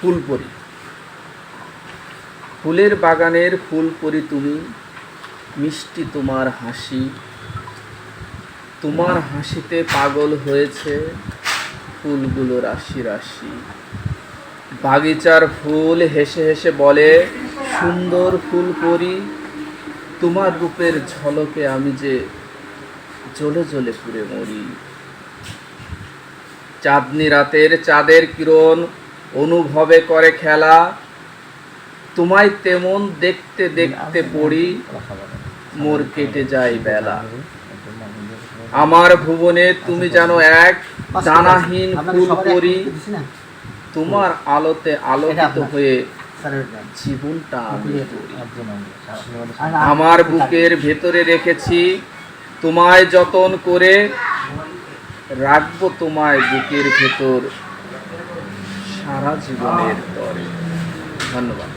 ফুলপরি। ফুলের বাগানের ফুলপরি তুমি, মিষ্টি তোমার হাসি, তোমার হাসিতে পাগল হয়েছে ফুলগুলো রাশি রাশি। বাগিচার ফুল হেসে হেসে বলে, সুন্দর ফুলপরি, তোমার রূপের ঝলকে আমি যে জ্বলে জ্বলে পুড়ে মরি। চাঁদনি রাতের চাঁদের কিরণ অনুভবে করে খেলা, তোমায় তেমন দেখতে দেখতে পড়ি, মোর কেটে যায় বেলা। আমার ভুবনে তুমি যেন এক দানাহীন ফুলপরি, তোমার আলোতে আলোকিত হয়ে জীবনটা আমি করি। আমার বুকের ভেতরে রেখেছি তোমায় যতন করে, রাখবো তোমায় বুকের ভেতর সারা জীবনের তরে। ধন্যবাদ।